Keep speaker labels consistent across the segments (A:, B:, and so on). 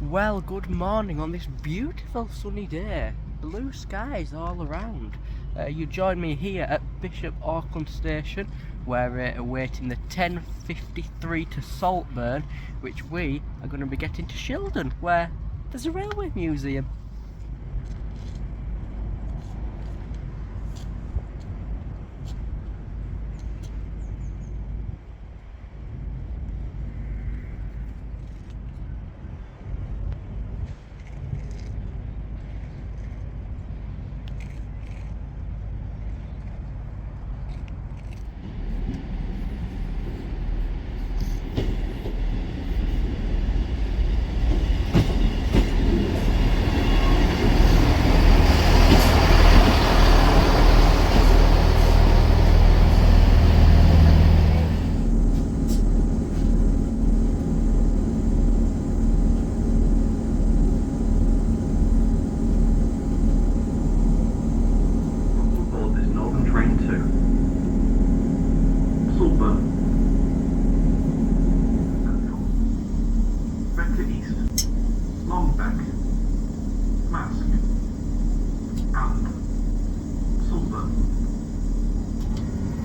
A: Well, good morning on this beautiful sunny day. Blue skies all around. You join me here at Bishop Auckland Station, where we're awaiting the 10:53 to Saltburn, which we are going to be getting to Shildon, where there's a railway museum.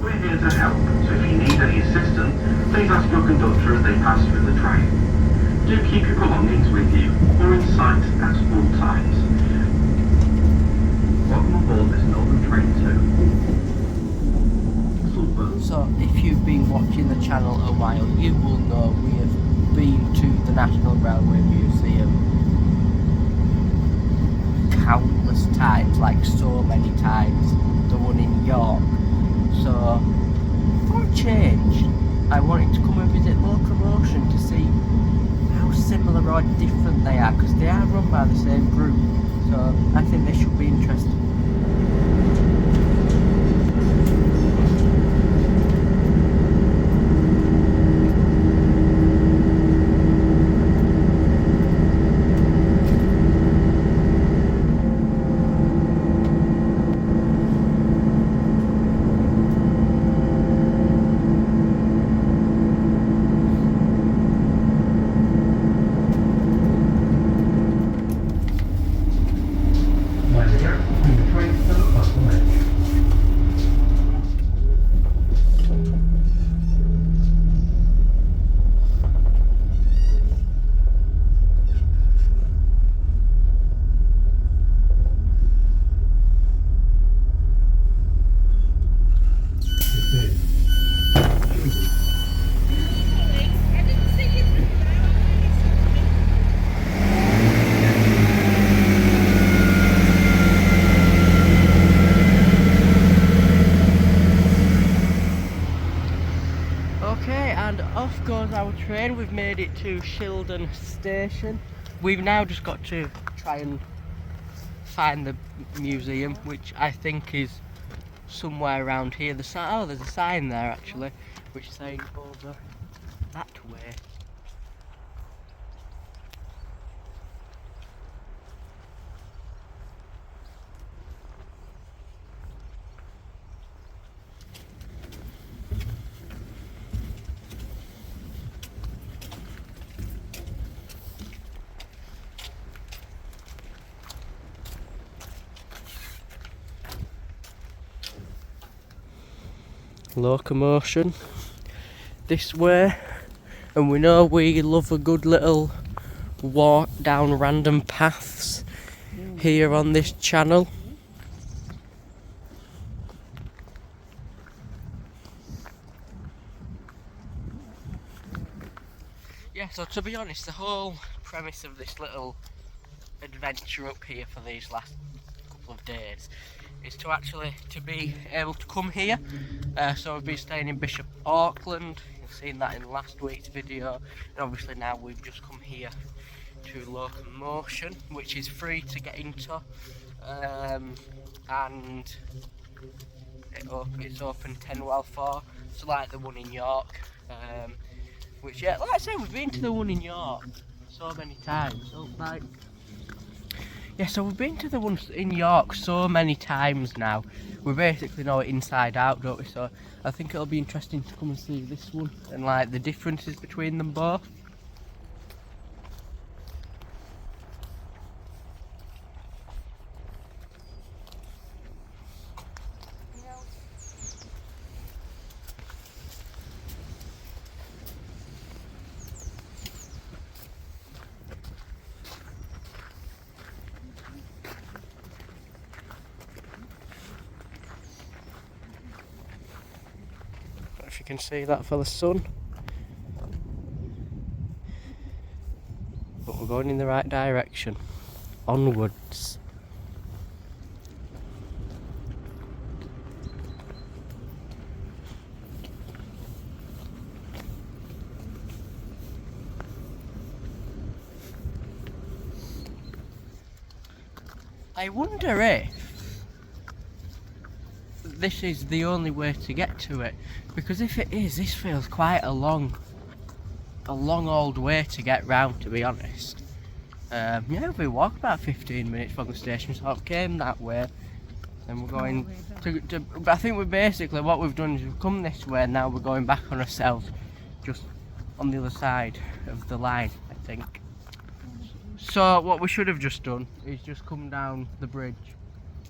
B: We're here to help, so if you need any assistance, please ask your conductor as they pass through the train. Do keep your belongings with you, or in sight at all times. Welcome aboard this Northern Train to Saltburn.
A: So, if you've been watching the channel a while, you will know we have been to the National Railway Museum countless times, like so many times, the one in York. So, for a change, I wanted to come and visit Locomotion to see how similar or different they are, because they are run by the same group, so I think they should be interesting. Okay, and off goes our train. We've made it to Shildon Station. We've now just got to try and find the museum, which I think is somewhere around here. There's a sign there actually, which is saying over that way. Locomotion this way, and we know we love a good little walk down random paths here on this channel. Yeah, so to be honest, the whole premise of this little adventure up here for these last couple of days is to be able to come here. So we've been staying in Bishop Auckland. You've seen that in last week's video, and obviously now we've just come here to Locomotion, which is free to get into, and it's open 10 to 4, so like the one in York, which, yeah, like I say, we've been to the one in York so many times. So, like, yeah, so we've been to the one in York so many times now. We basically know it inside out, don't we? So I think it'll be interesting to come and see this one and like the differences between them both. you can see that for the sun. But we're going in the right direction. Onwards. I wonder if this is the only way to get to it, because if it is, this feels quite a long old way to get round, to be honest. Yeah, we walked about 15 minutes from the station, sort of came that way, and we're going to I think we're basically, what we've done is we've come this way, and now we're going back on ourselves, just on the other side of the line, I think. So what we should have just done is just come down the bridge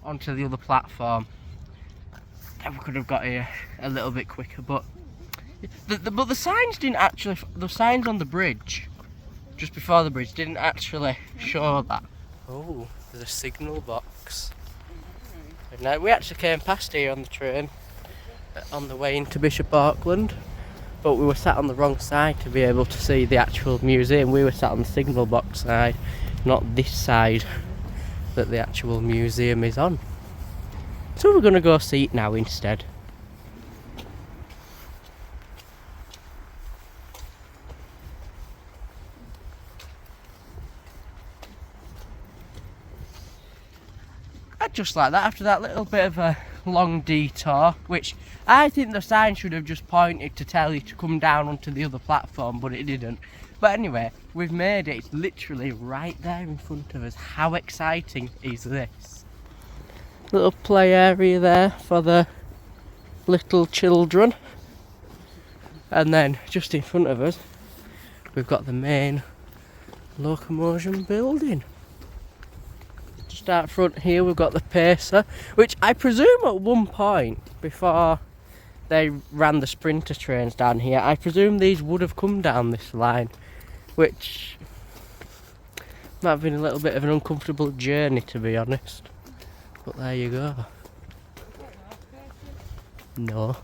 A: onto the other platform, and we could have got here a little bit quicker. But the signs didn't actually. The signs on the bridge, just before the bridge, didn't actually show that. Oh, there's a signal box. Now we actually came past here on the train on the way into Bishop Auckland, but we were sat on the wrong side to be able to see the actual museum. We were sat on the signal box side, not this side that the actual museum is on. So we're going to go see it now instead. And just like that, after that little bit of a long detour, which I think the sign should have just pointed to tell you to come down onto the other platform, but it didn't. But anyway, we've made it. It's literally right there in front of us. How exciting is this? Little play area there for the little children. And then just in front of us, we've got the main locomotion building. Just out front here we've got the Pacer, which I presume at one point before they ran the Sprinter trains down here, I presume these would have come down this line, which might have been a little bit of an uncomfortable journey, to be honest. But there you go. No.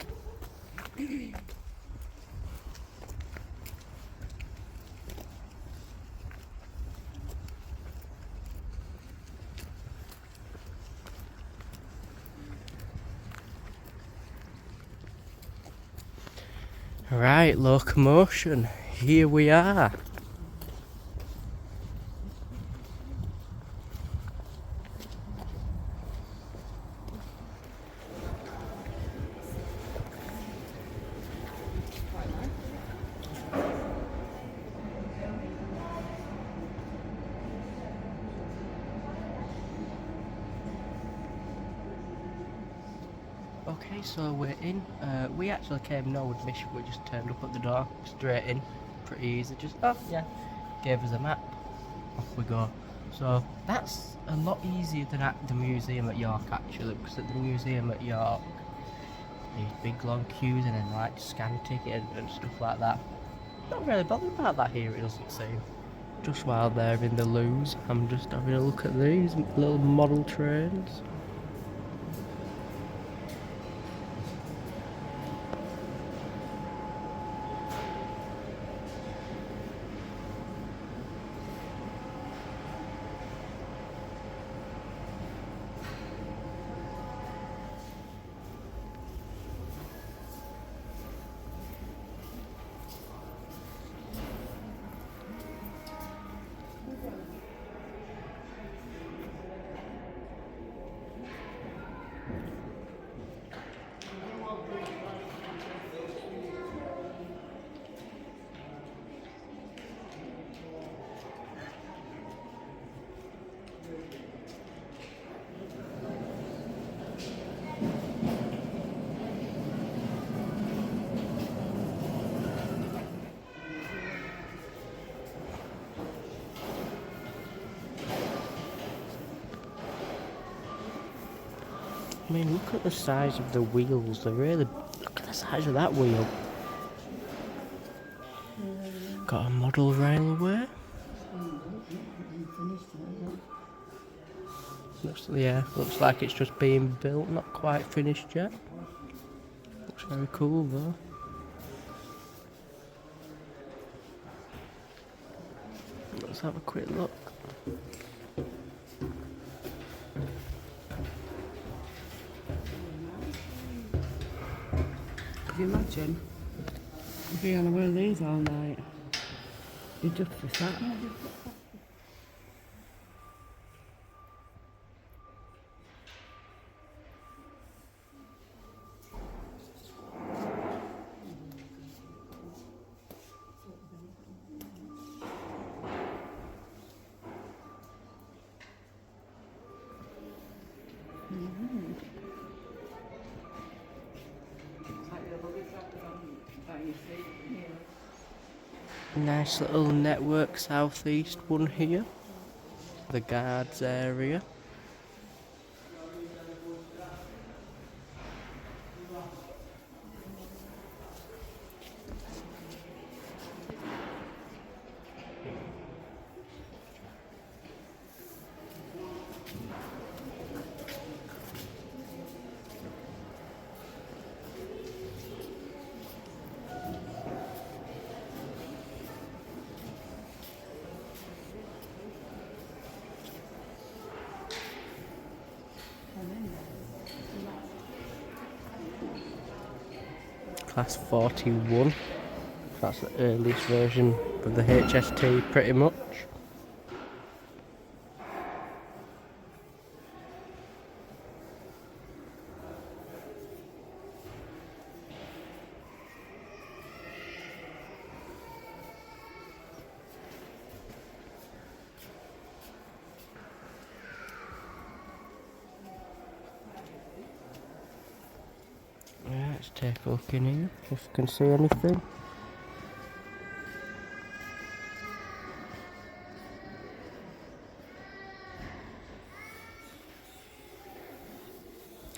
A: Right, locomotion, here we are. Okay, so we're in. We actually came no admission, we just turned up at the door, straight in, pretty easy, just, oh yeah, gave us a map, off we go. So that's a lot easier than at the museum at York actually, because at the museum at York, these big long queues and then like scan ticket and stuff like that. Not really bothered about that here, it doesn't seem. Just while they're in the loos, I'm just having a look at these little model trains. I mean, look at the size of the wheels. They're really... Look at the size of that wheel. Got a model railway. Looks like it's just being built, not quite finished yet. Looks very cool though. Let's have a quick look.
C: Could you imagine being on one of these all night? You just be sat.
A: Nice little network southeast one here. The guards area. Class 41. That's the earliest version of the HST pretty much. Yeah, let's take a look in here, if you can see anything.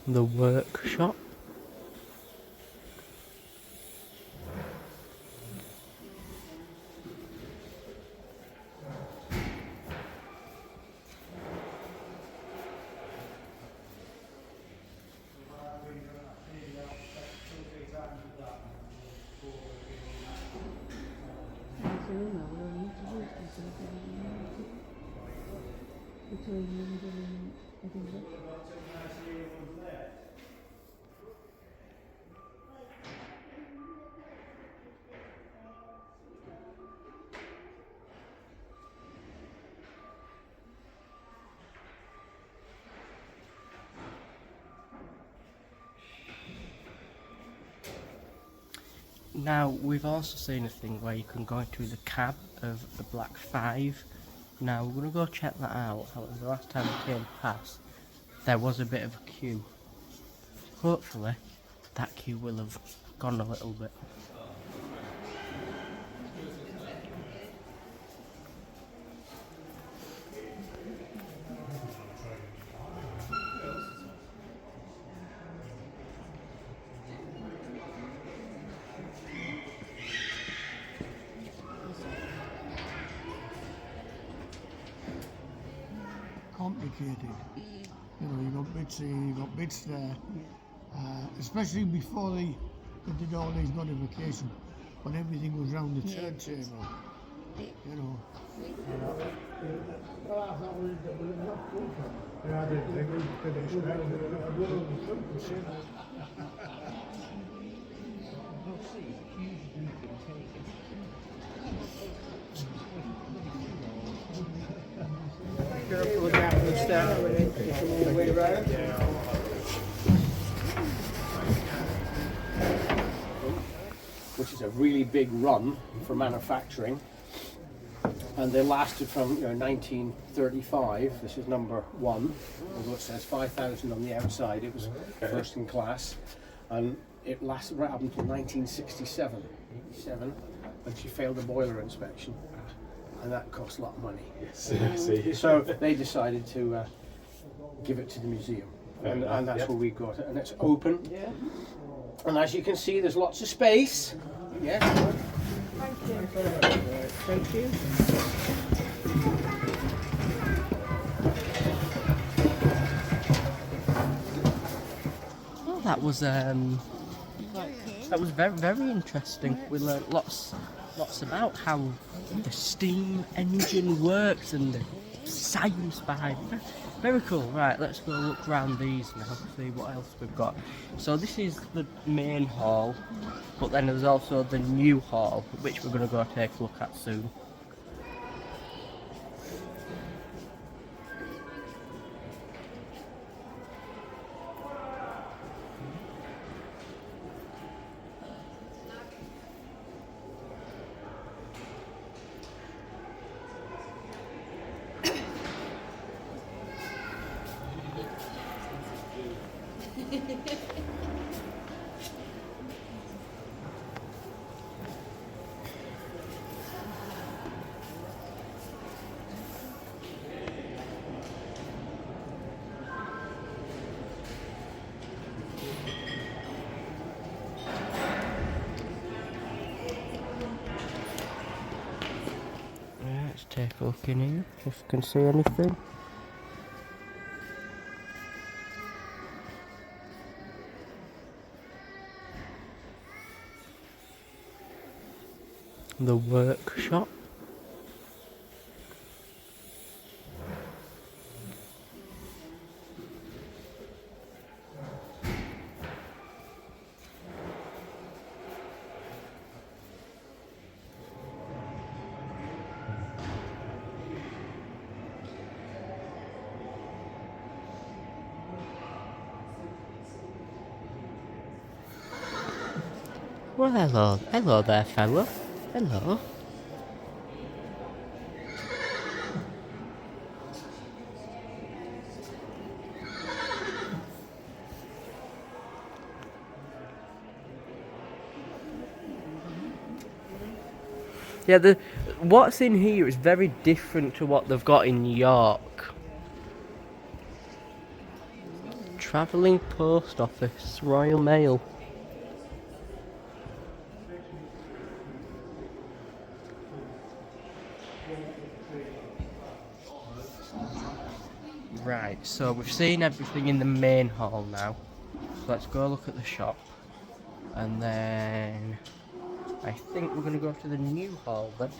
A: The workshop. Now, we've also seen a thing where you can go into the cab of the Black 5. Now, we're going to go check that out. However, the last time we came past, there was a bit of a queue. Hopefully, that queue will have gone a little bit.
D: Complicated. You know, you got bits here, you got bits there. Especially before they did all these modifications, when everything was round the turntable. You know.
C: Look out for the step.
E: Which is a really big run for manufacturing, and they lasted from 1935. This is number 1, although it says 5,000 on the outside. It was first in class, and it lasted right up until 1967, when she failed the boiler inspection, and that cost a lot of money. So they decided to give it to the museum, and that's where we got it, and it's open. And as you can see, there's lots of space. Yeah.
C: Thank you.
A: Well, that was very, very interesting. We learnt lots lots about how the steam engine works and the science behind it. Very cool. Right, let's go look around these now, see what else we've got. So this is the main hall, but then there's also the new hall, which we're going to go take a look at soon. Let's take a look in here, if you can see anything. The workshop. Well, hello there, fella. Hello. Yeah, what's in here is very different to what they've got in York. Travelling Post Office, Royal Mail. Right, so we've seen everything in the main hall now. So let's go look at the shop. And then I think we're going to go to the new hall then.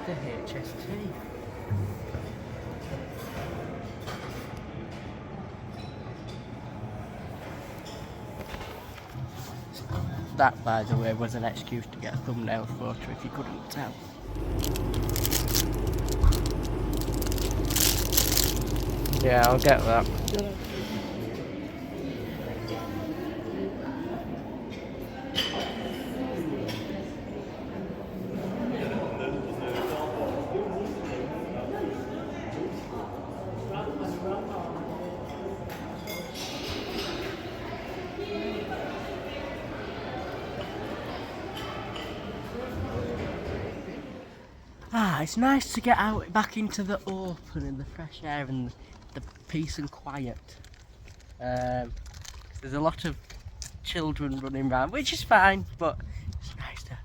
A: The HST. That, by the way, was an excuse to get a thumbnail photo if you couldn't tell. Yeah, I'll get that. It's nice to get out back into the open and the fresh air and the peace and quiet. There's a lot of children running around, which is fine, but it's nice to...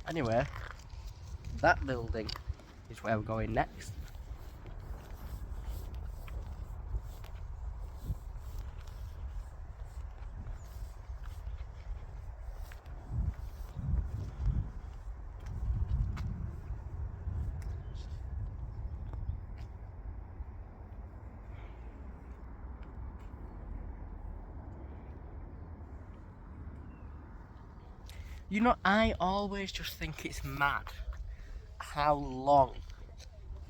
A: Anyway, that building is where we're going next. You know, I always just think it's mad how long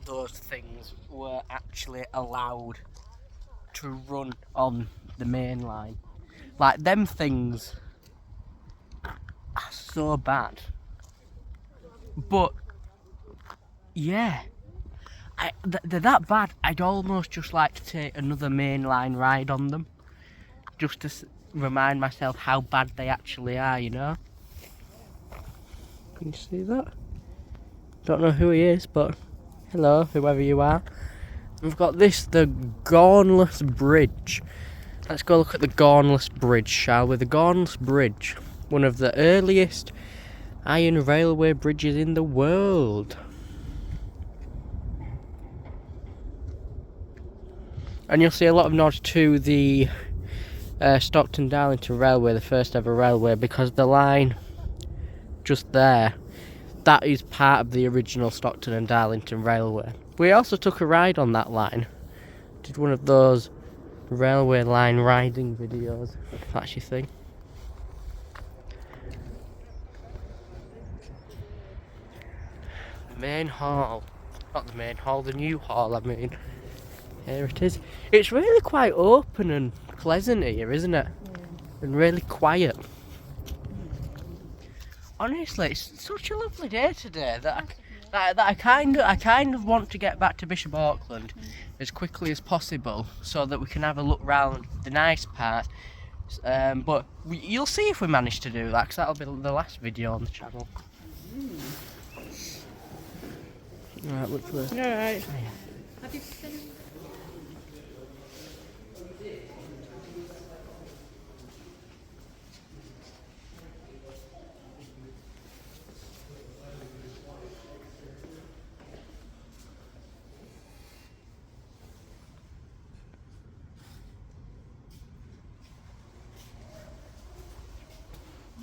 A: those things were actually allowed to run on the main line. Like, them things are so bad. But, yeah. They're that bad, I'd almost just like to take another mainline ride on them. Just to remind myself how bad they actually are, you know? Can you see that? Don't know who he is, but hello, whoever you are. We've got the Gornless Bridge. Let's go look at the Gornless Bridge, shall we? The Gornless Bridge, one of the earliest iron railway bridges in the world. And you'll see a lot of nods to the Stockton Darlington Railway, the first ever railway, because the line just there, that is part of the original Stockton and Darlington Railway. We also took a ride on that line. Did one of those railway line riding videos, if that's your thing. The main hall. Not the main hall, the new hall, I mean. Here it is. It's really quite open and pleasant here, isn't it? Yeah. And really quiet. Honestly, it's such a lovely day today that I kind of want to get back to Bishop Auckland as quickly as possible so that we can have a look round the nice part. But you'll see if we manage to do that, because that'll be the last video on the channel. Right, look for
C: All right.
A: Oh, yeah.
F: Have you finished?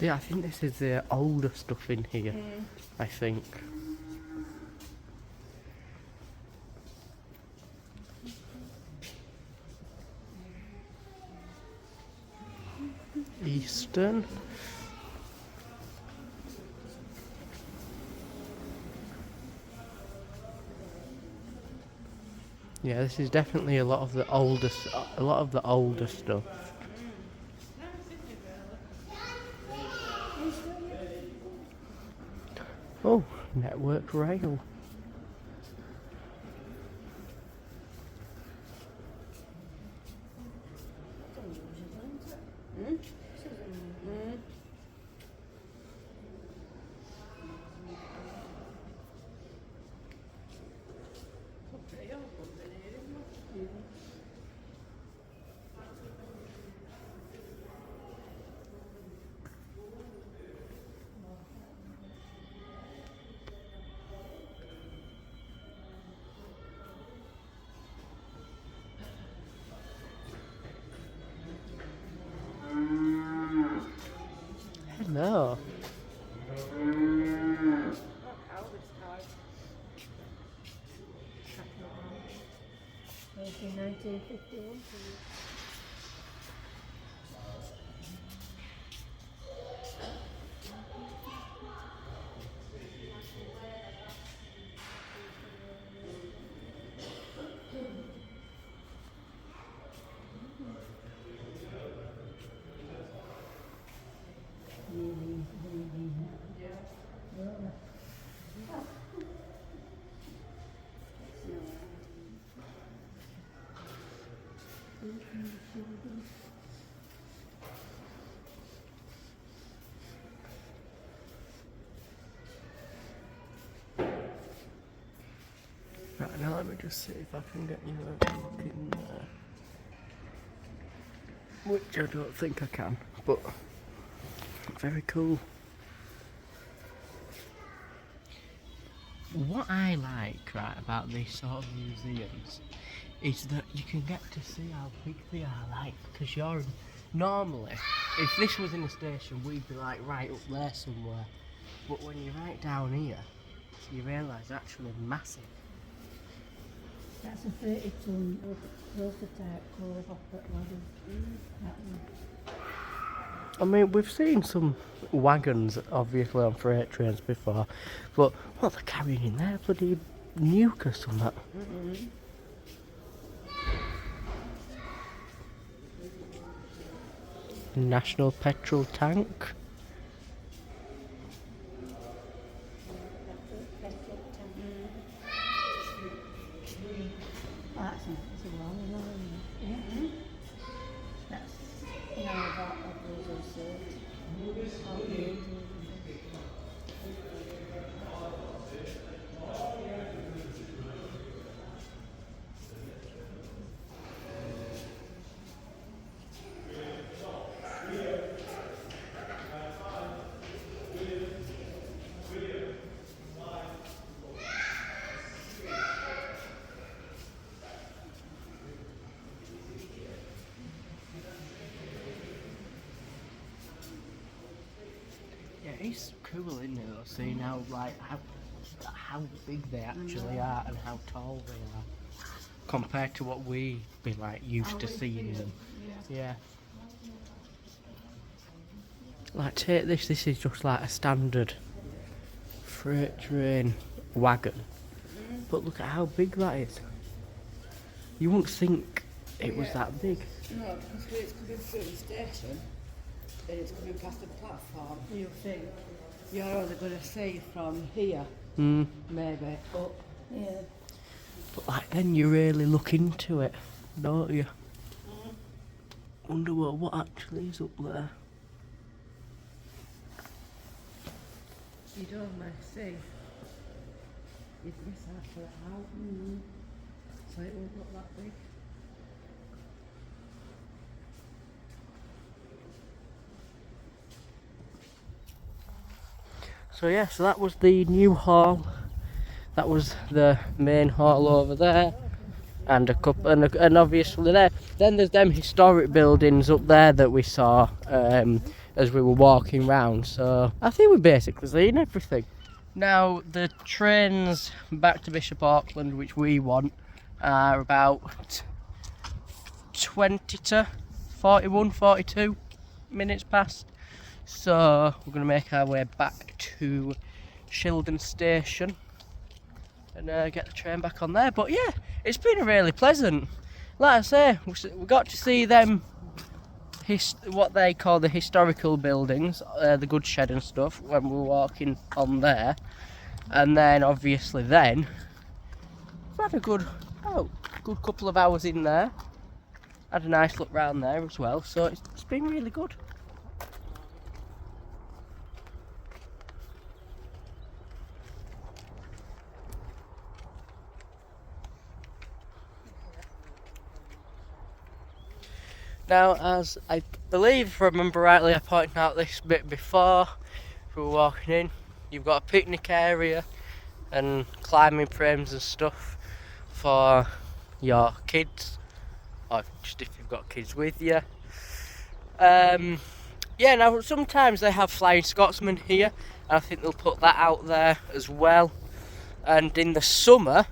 A: Yeah, I think this is the older stuff in here. I think. Eastern. Yeah, this is definitely a lot of the older stuff. Oh, Network Rail. Hello. Right, now let me just see if I can get you a look in there. Which I don't think I can, but very cool. What I like, right, about these sort of museums is that you can get to see how big they are, like, because you're normally, if this was in a station, we'd be like right up there somewhere, but when you're right down here, you realise they're actually massive.
F: That's a 30-ton prototype core of opera ladder. That one.
A: I mean, we've seen some wagons, obviously on freight trains before, but what they're carrying in there, bloody nuke or something. National petrol tank.
F: That's a long one, isn't it? That's now about a dozen sort. How big?
A: Yeah, it's cool, isn't it, though, seeing how big they actually are and how tall they are compared to what we be like used to seeing them. Yeah. Like, take this. This is just like a standard freight train wagon, but look at how big that is. You wouldn't think it was that big.
C: No, because when it's coming through the station, and it's coming past the platform, you think you're only going to see from here, maybe, up.
F: Yeah.
A: But like then you really look into it, don't you? Wonder what actually is up there.
C: You don't mind see. You'd miss half of it out. So it won't look that big.
A: So yeah, so that was the new hall. That was the main hall over there, and a couple, and obviously there. Then there's them historic buildings up there that we saw as we were walking round. So I think we've basically seen everything. Now the trains back to Bishop Auckland, which we want, are about 20 to 41, 42 minutes past. So we're going to make our way back to Shildon Station and get the train back on there. But yeah, it's been really pleasant. Like I say, we got to see them, what they call the historical buildings, the goods shed and stuff, when we were walking on there. And then obviously then, we've had a good couple of hours in there. Had a nice look round there as well, so it's been really good. Now, as I believe, if I remember rightly, I pointed out this bit before we were walking in. You've got a picnic area and climbing frames and stuff for your kids, or just if you've got kids with you. Yeah, now sometimes they have Flying Scotsman here, and I think they'll put that out there as well. And in the summer,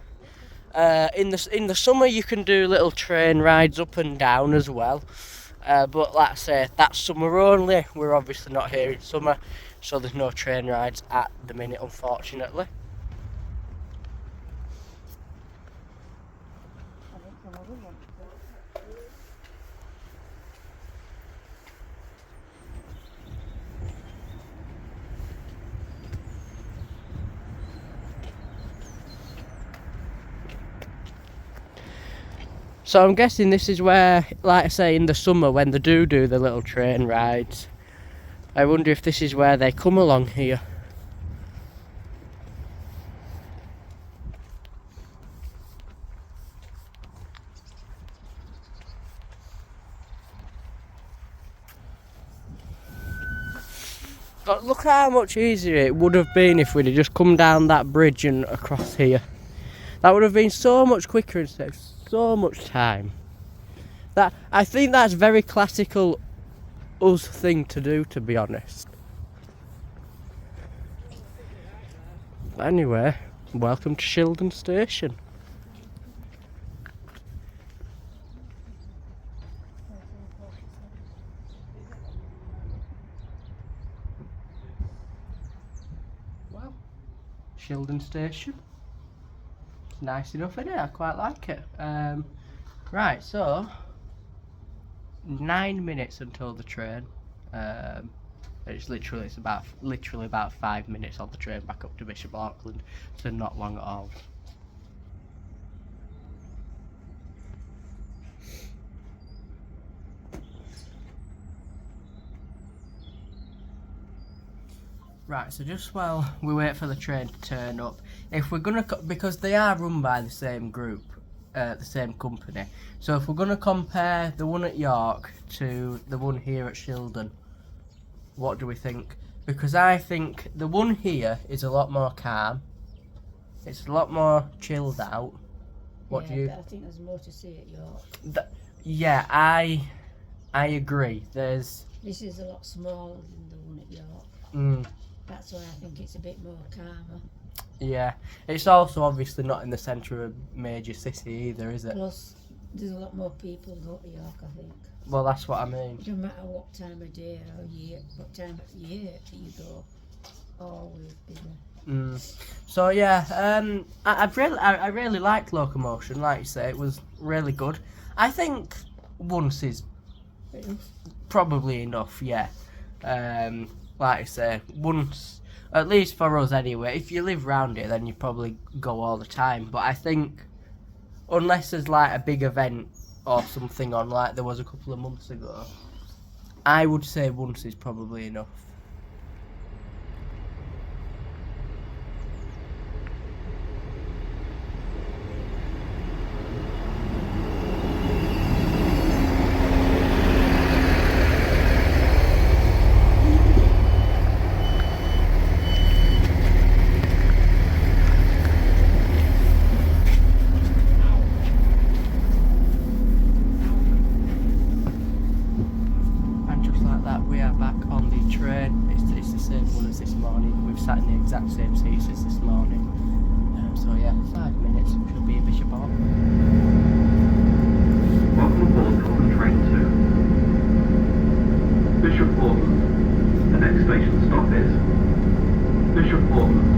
A: in the summer you can do little train rides up and down as well. But like I say, that's summer only. We're obviously not here in summer, so there's no train rides at the minute, unfortunately. So I'm guessing this is where, like I say, in the summer when they do the little train rides, I wonder if this is where they come along here. But look how much easier it would have been if we'd have just come down that bridge and across here. That would have been so much quicker and saved so much time. That, I think that's very classical us thing to do, to be honest. But anyway, welcome to Shildon Station. Shildon Station. It's nice enough, isn't it? I quite like it. Right, so 9 minutes until the train. It's about 5 minutes on the train back up to Bishop Auckland, so not long at all. Right, so just while we wait for the train to turn up, if we're gonna, because they are run by the same group, the same company, so if we're gonna compare the one at York to the one here at Shildon, what do we think? Because I think the one here is a lot more calm. It's a lot more chilled out. What do you?
F: But I think there's more to see at York.
A: Yeah, I agree. This
F: is a lot smaller than the one at York. That's why I think it's a bit more calmer.
A: Yeah, it's also obviously not in the centre of a major city either, is it?
F: Plus, there's a lot more people go to York, I think.
A: Well, that's what I mean.
F: No matter what time of day or year, what time of year you go, always bigger.
A: So yeah, I really liked Locomotion. Like you say, it was really good. I think once is probably enough. Yeah. Like I say, once, at least for us anyway. If you live round it, then you probably go all the time. But I think unless there's like a big event or something on, like there was a couple of months ago, I would say once is probably enough. Sat in the exact same seats as this morning. So yeah, 5 minutes should be in Bishop Auckland.
B: Welcome aboard Common Train 2. Bishop Auckland. The next station stop is Bishop Auckland.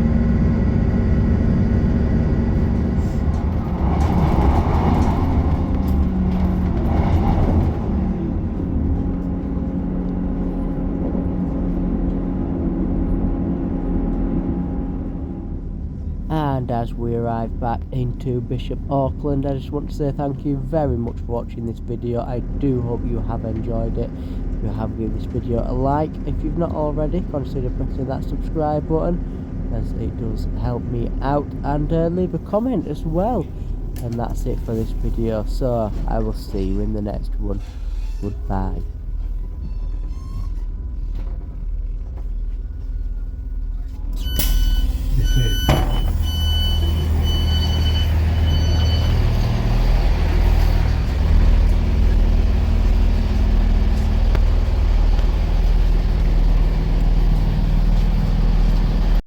A: And as we arrive back into Bishop Auckland, I just want to say thank you very much for watching this video. I do hope you have enjoyed it. If you have, give this video a like. If you've not already, consider pressing that subscribe button, as it does help me out, and leave a comment as well. And that's it for this video, so I will see you in the next one. Goodbye.